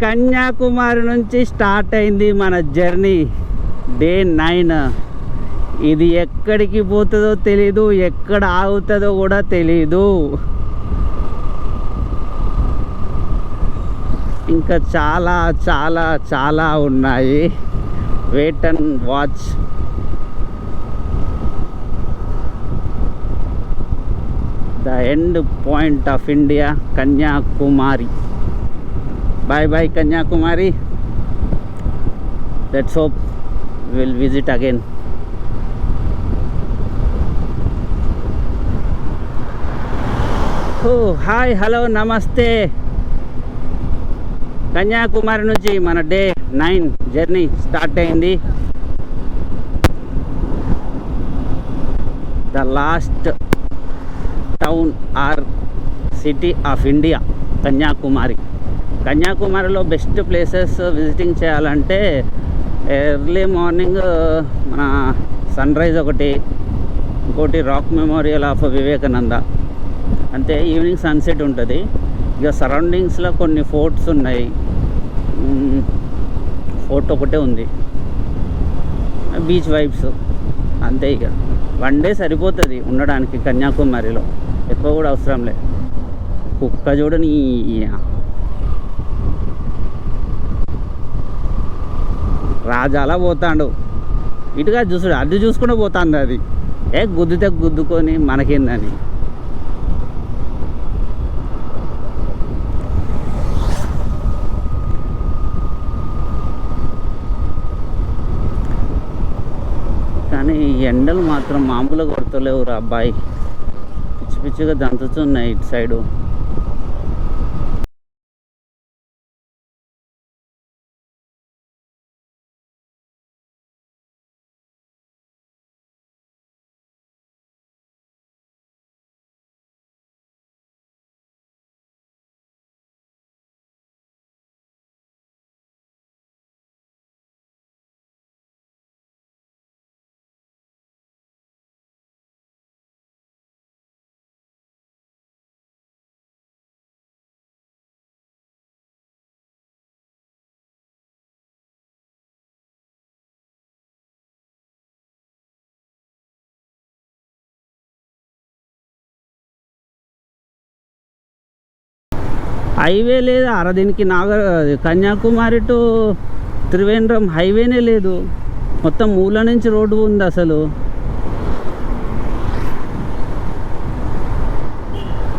కన్యాకుమారి నుంచి స్టార్ట్ అయింది మన జర్నీ. డే 9. ఇది ఎక్కడికి పోతుందో తెలీదు, ఎక్కడ ఆగుతుందో కూడా తెలీదు. ఇంకా చాలా చాలా చాలా ఉన్నాయి. Wait and watch. The end point of India, Kanyakumari. Bye bye Kanyakumari. Let's hope we'll visit again. Oh, hi, hello, namaste. Kanyakumari నుంచి మన డే 9 జర్నీ స్టార్ట్ అయింది. The last town or city of India, Kanyakumari. కన్యాకుమారిలో బెస్ట్ ప్లేసెస్ విజిటింగ్ చేయాలంటే early morning మన sunrise ఒకటి, ఇంకోటి rock memorial of Vivekananda, అంతే. Evening sunset ఉంటుంది. ఇక సరౌండింగ్స్లో కొన్ని ఫోర్ట్స్ ఉన్నాయి. ఫోర్ట్ ఒకటే ఉంది, బీచ్ వైబ్స్, అంతే. ఇక 1 డే సరిపోతుంది ఉండడానికి కన్యాకుమారిలో, ఎక్కువ కూడా అవసరం లేదు. కుక్క చూడని రాజాలా పోతాడు, ఇటుగా చూసుడు అడ్డు చూసుకుంటూ పోతుంది. అది గుద్దుతే గుద్దుకొని మనకేందని. కానీ ఎండలు మాత్రం మామూలుగా కొడతలేవు రా అబ్బాయి, పిచ్చి పిచ్చిగా దంచుతున్నాయి ఇటు సైడు. హైవే లేదు అర దీనికి. కన్యాకుమారి టు త్రివేంద్రం హైవేనే లేదు, మొత్తం మూల నుంచి రోడ్డు ఉంది అసలు.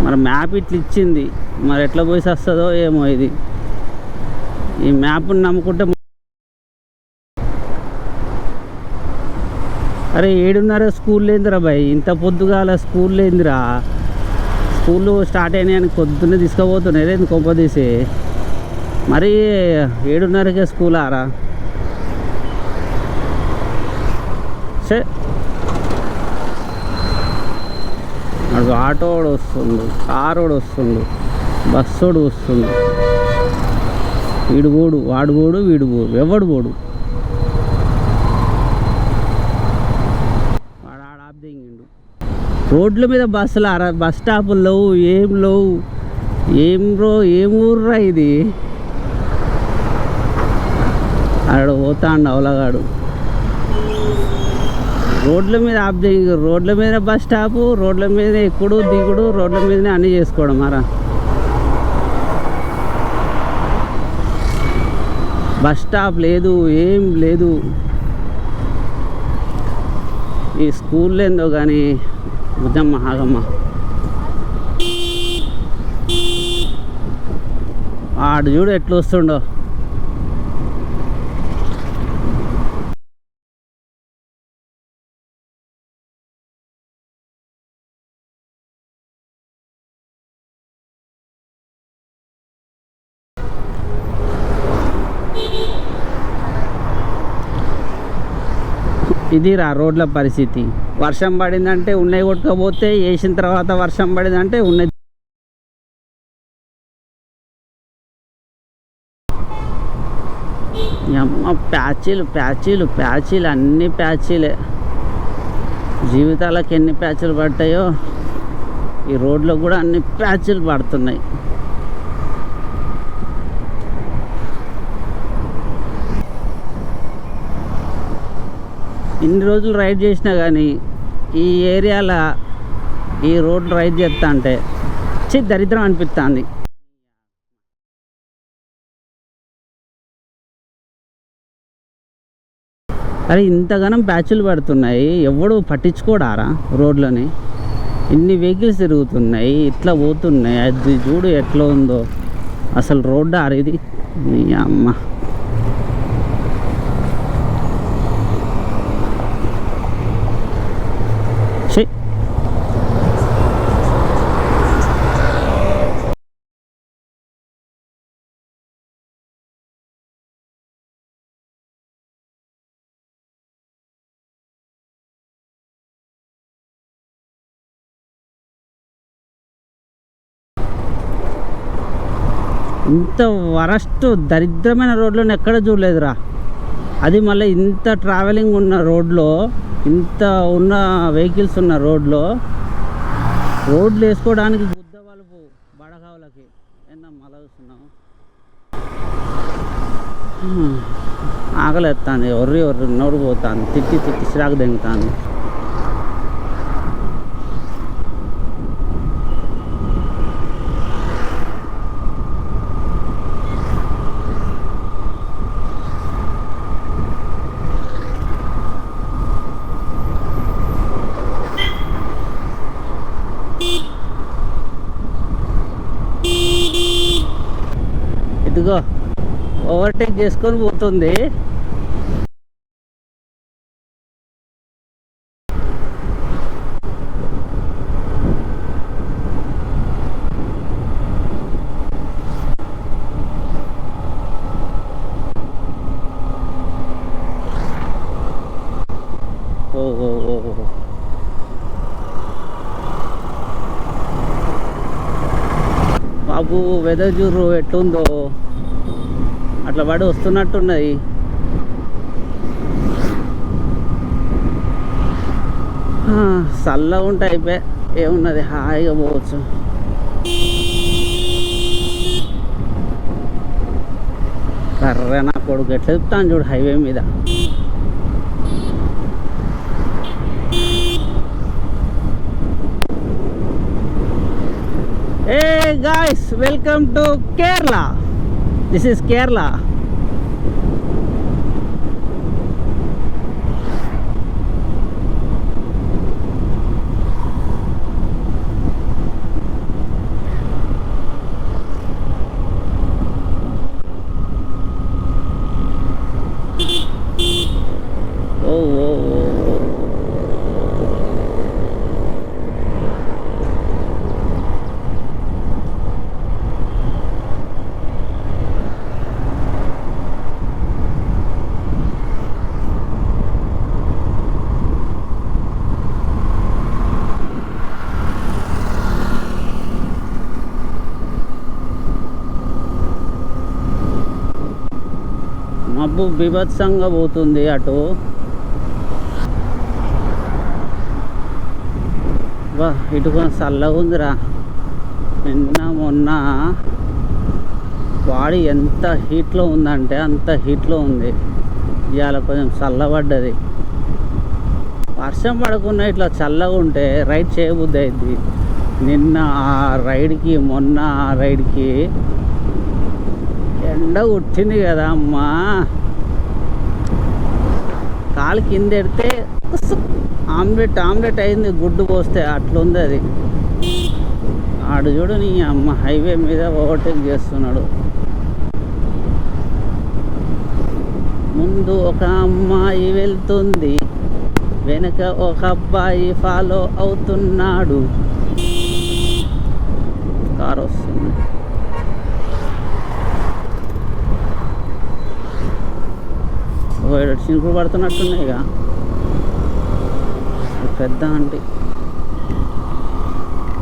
మరి మ్యాప్ ఇట్లా ఇచ్చింది, మరి ఎట్లా పోయి వస్తుందో ఏమో. ఇది ఈ మ్యాప్ని నమ్ముకుంటే. అరే 7:30 స్కూల్ లేదురా బాయ్, ఇంత పొద్దుగాల స్కూల్ లేదురా. స్కూళ్ళు స్టార్ట్ అయినాయని పొద్దున్నే తీసుకుపోతున్నాయి లేదు కొంపదీసి. మరి 7:30కే స్కూల్ ఆరా? సే అడు ఆటోడు వస్తుండు, కారోడు వస్తుండు, బస్సోడు వస్తుండు. వీడు పోడు, వాడు పోడు, వీడు పోడు, ఎవడు పోడు. వాడు ఆడ ఆప్ దిగిండు. రోడ్ల మీద బస్సులు బస్ స్టాపులు లేవు, ఏం లేవు. ఏం ఊర్రా ఇది? ఆడ పోతాండు అవలగాడు. రోడ్ల మీద ఆప్ దిగు, రోడ్ల మీద బస్ స్టాపు, రోడ్ల మీద ఎక్కుడు దిగుడు, రోడ్ల మీదనే అన్నీ చేసుకోవడం. మరా బస్ స్టాప్ లేదు, ఏం లేదు. ఈ స్కూల్ ఏందో కానీ బుద్ధమ్మ ఆగమ్మ. ఆడు చూడు ఎట్లా వస్తుండో. ఇది రా రోడ్ల పరిస్థితి. వర్షం పడిందంటే ఉన్నాయి కొట్టుకపోతే, వేసిన తర్వాత వర్షం పడిందంటే ఉన్నాయి. అమ్మ ప్యాచీలు ప్యాచీలు ప్యాచీలు, అన్ని ప్యాచీలే. జీవితాలకు ఎన్ని ప్యాచీలు పడతాయో ఈ రోడ్లో కూడా అన్ని ప్యాచీలు పడుతున్నాయి. ఇన్ని రోజులు రైడ్ చేసినా కానీ ఈ ఏరియాలో ఈ రోడ్ రైడ్ చేస్తా అంటే దరిద్రం అనిపిస్తుంది. అరే ఇంతగానం ప్యాచులు పడుతున్నాయి, ఎవడు పట్టించుకోడారా రోడ్లని? ఇన్ని వెహికల్స్ తిరుగుతున్నాయి, ఇట్లా పోతున్నాయి, అది చూడు ఎట్లా ఉందో అసలు రోడ్డు ఇది. అమ్మ ఇంత వరస్ట్ దరిద్రమైన రోడ్లను ఎక్కడ చూడలేదురా. అది మళ్ళీ ఇంత ట్రావెలింగ్ ఉన్న రోడ్లో, ఇంత ఉన్న వెహికల్స్ ఉన్న రోడ్లో రోడ్లు వేసుకోవడానికి గుద్ద వలుపు బడగావులకి ఏందమ్మా అలా చూస్తున్నావు? ఆకలేస్తాను, ఎవరి నోరు పోతాను, తిట్టి చిరాకు దెంగుతాను. ఇదిగో ఓవర్టేక్ చేసుకొని పోతుంది. బాబు వెదర్ చూరు ఎట్లుందో, అట్లా పడి వస్తున్నట్టున్నది. చల్లగా ఉంటే అయిపోయి ఏమున్నది, హాయిగా పోవచ్చు. కర్ర నా కొడుకు ఎట్లా చెప్తాను చూడు హైవే మీద. Hey guys, welcome to Kerala. This is Kerala. మబ్బు బీభత్సంగా పోతుంది అటు. బా ఇటు కొంచెం చల్లగా ఉందిరా. నిన్న మొన్న బాడీ ఎంత హీట్లో ఉందంటే అంత హీట్లో ఉంది. ఇవాళ కొంచెం చల్లబడ్డది. వర్షం పడకుండా ఇట్లా చల్లగా ఉంటే రైడ్ చేయబుద్ధి అయింది. నిన్న ఆ రైడ్కి మొన్న ఆ రైడ్కి ఎండ కొట్టింది కదా అమ్మా. కాలు కింద ఎడితే ఆమ్లెట్ అయింది, గుడ్డు పోస్తే అట్లుంది అది. ఆడు చూడు నీ అమ్మ హైవే మీద ఓవర్టేక్ చేస్తున్నాడు. ముందు ఒక అమ్మాయి వెళ్తుంది, వెనక ఒక అబ్బాయి ఫాలో అవుతున్నాడు. కారు వస్తుంది. చినుకులు పడుతున్నట్టున్నాయి ఇక. పెద్ద ఆంటీ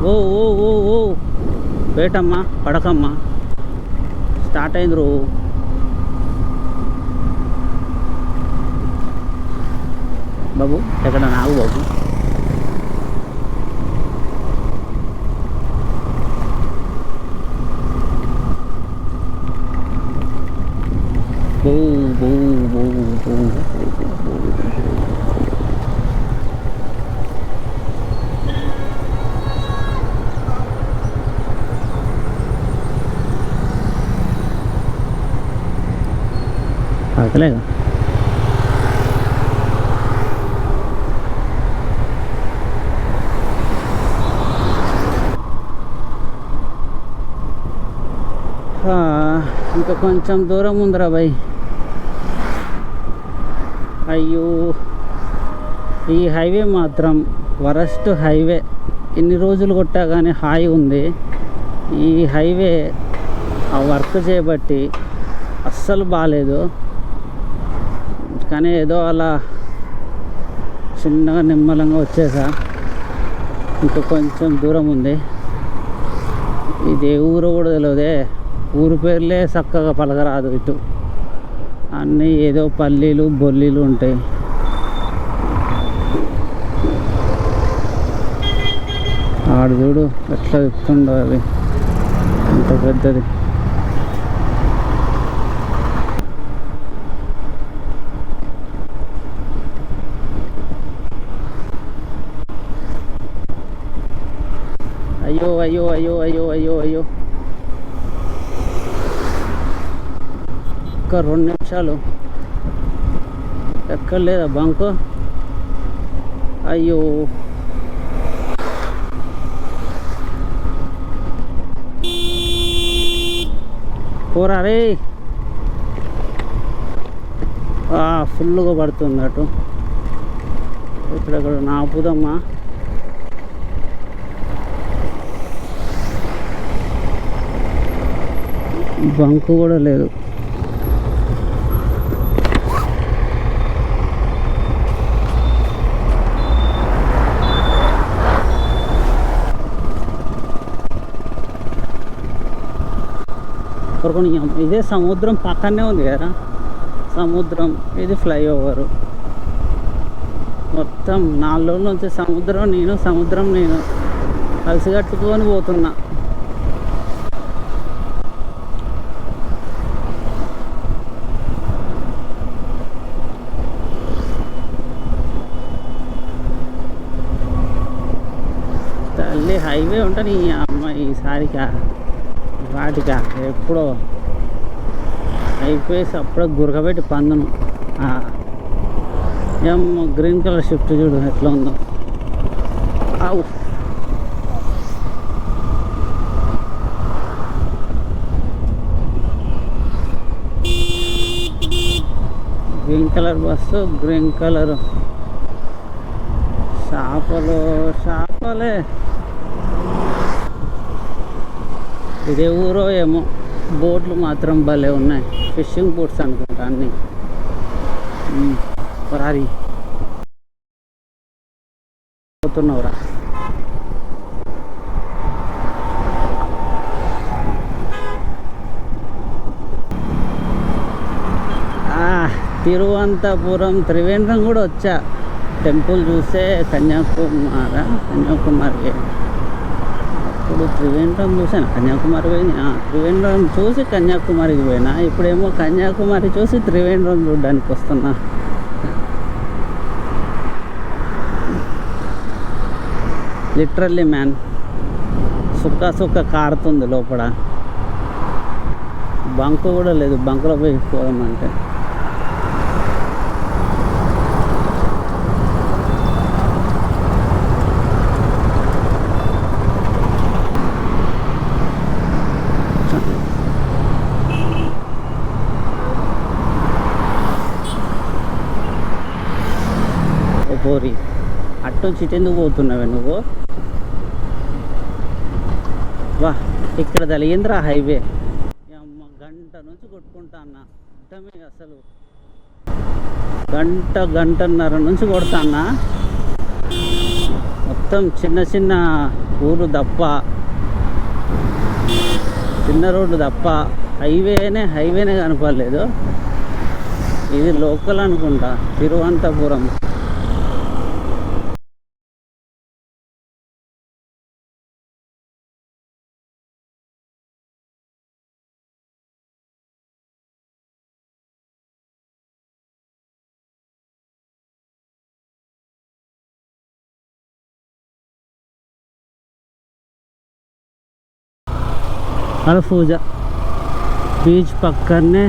ఓ ఓ ఓ ఓ వేటమ్మా పడకమ్మా, స్టార్ట్ అయింది రో. బాబు ఎక్కడ నాగు బాబు. బో బో బో బో బో. ఆకలేగా. ఇంకా కొంచెం దూరం ఉందిరా భయ్. అయ్యో, ఈ హైవే మాత్రం వరస్ట్ హైవే. ఇన్ని రోజులు కొట్టా కానీ హాయి ఉంది. ఈ హైవే ఆ వర్క్ చేయబట్టి అస్సలు బాగాలేదు. కానీ ఏదో అలా చిన్నగా నిమ్మలంగా వచ్చేసా. ఇంకా కొంచెం దూరం ఉంది. ఇది ఊరు కూడా తెలియదే. ఊరు పేర్లే చక్కగా పలకరాదు ఇటు. అన్నీ ఏదో పల్లీలు బొల్లీలు ఉంటాయి. ఆడు చూడు ఎట్లా చెప్తుండో అవి, అంత పెద్దది. అయ్యో అయ్యో అయ్యో అయ్యో అయ్యో అయ్యో, ఒక 2 నిమిషాలు. ఎక్కర్లేదా బంకు? అయ్యో, పోరా రే. ఫుల్గా పడుతుంది అటు. ఇక్కడ నాపుదమ్మా. బంకు కూడా లేదు. ఇదే సముద్రం పక్కనే ఉంది కదా సముద్రం. ఇది ఫ్లైఓవర్. మొత్తం 4 రోజుల నుంచి సముద్రం నేను కలిసి కట్టుకొని పోతున్నా. తల్లి హైవే ఉంటుంది ఈ అమ్మాయి ఈసారికా వాటికా ఎప్పుడో అయిపోయేసి అప్పుడే గురకబెట్టి పందును. ఏమో గ్రీన్ కలర్ షిఫ్ట్ చూడు ఎట్లా ఉందో. ఆవు, green colour bus, green colour చేపలే. ఇదే ఊరో ఏమో. బోట్లు మాత్రం భలే ఉన్నాయి. ఫిషింగ్ బోట్స్ అనుకుంటా అన్నీ. రారి పోతున్నావురా. తిరువనంతపురం త్రివేంద్రం కూడా వచ్చా. టెంపుల్ చూసే కన్యాకుమారి. ఇప్పుడు త్రివేంద్రం చూసాను, కన్యాకుమారి పోయినా. త్రివేంద్రం చూసి కన్యాకుమారికి పోయినా. ఇప్పుడేమో కన్యాకుమారి చూసి త్రివేంద్రం చూడడానికి వస్తున్నా. లిటరల్లీ మ్యాన్, సుక్క కారుతుంది లోపల. బంకు కూడా లేదు. బంకులో పోయి పోదామంటే పోరి. అటు చిటెందుకు పోతున్నావే నువ్వు? వా, ఇక్కడ తెలియంద్రా హైవే. అమ్మ, గంట నుంచి కొట్టుకుంటా అన్న. అర్థమే అసలు. గంటన్నర నుంచి కొడతా అన్న. మొత్తం చిన్న ఊరు తప్ప, చిన్న రోడ్డు తప్ప హైవేనే కనపడలేదు. ఇది లోకల్ అనుకుంటా, తిరువనంతపురం. అలఫూజా బీచ్ పక్కనే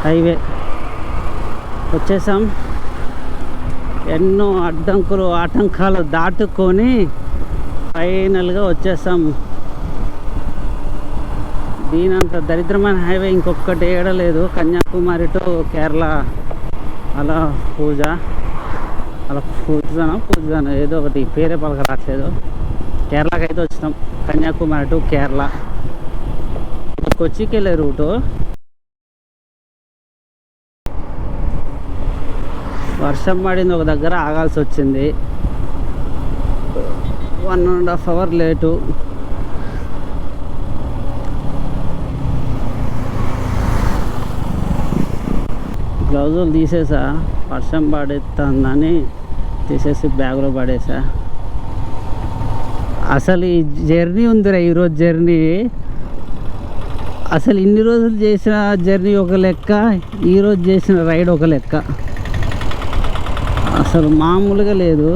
హైవే. వచ్చేసాం. ఎన్నో ఆటంకాలు దాటుకొని ఫైనల్గా వచ్చేసాం. దీనంత దరిద్రమైన హైవే ఇంకొకటి ఏడలేదు. కన్యాకుమారి టు కేరళ అలా పూజాన ఏదో ఒకటి పేరే పలక రాట్లేదు. కేరళకి అయితే వచ్చినాం. కన్యాకుమారి టు కేరళ. కొచ్చికి వెళ్ళే రూటు. వర్షం పడింది, ఒక దగ్గర ఆగాల్సి వచ్చింది. 1.5 hour లేటు. గ్లౌజులు తీసేసా, వర్షం పడేస్తుందని తీసేసి బ్యాగ్లో పడేసా. అసలు ఈ జర్నీ ఉందిరా, ఈరోజు జర్నీ అసలు ఇన్ని రోజులు చేసిన జర్నీ ఒక లెక్క, ఈరోజు చేసిన రైడ్ ఒక లెక్క. అసలు మామూలుగా లేదు.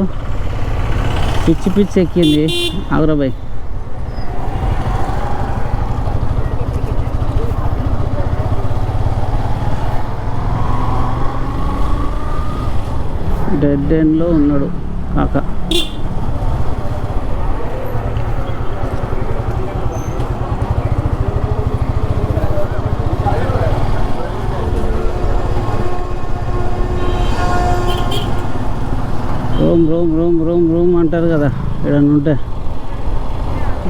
పిచ్చి ఎక్కింది. ఆగ్రాబాయ్ డెడ్ ఎండ్లో ఉన్నాడు కాక. రూమ్ అంటారు కదా ఏడన్నా ఉంటే,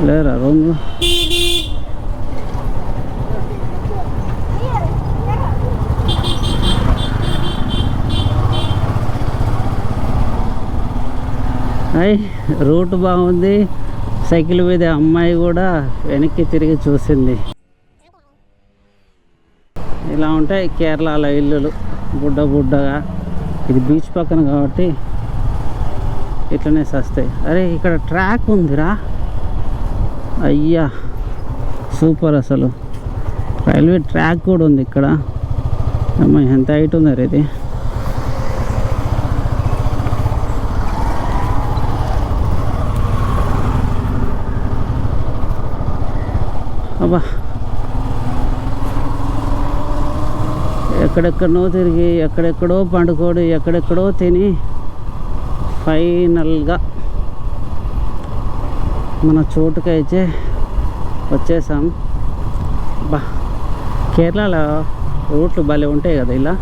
లేరా రూమ్లో? రూట్ బాగుంది. సైకిల్ మీద అమ్మాయి కూడా వెనక్కి తిరిగి చూసింది. ఇలా ఉంటాయి కేరళలో ఇల్లులు, బుడ్డగా. ఇది బీచ్ పక్కన కాబట్టి ఇట్లనే వస్తాయి. అరే ఇక్కడ ట్రాక్ ఉందిరా, అయ్యా సూపర్. అసలు రైల్వే ట్రాక్ కూడా ఉంది ఇక్కడ. అమ్మా ఎంత హైట్ ఉందరే ఇది. అబ్బా ఎక్కడెక్కడో తిరిగి, ఎక్కడెక్కడో పండుకోడు, ఎక్కడెక్కడో తిని ఫైనల్గా మన చోటుకైతే వచ్చేసాం. బా కేరళలో రూట్లు భలే ఉంటాయి కదా ఇలా.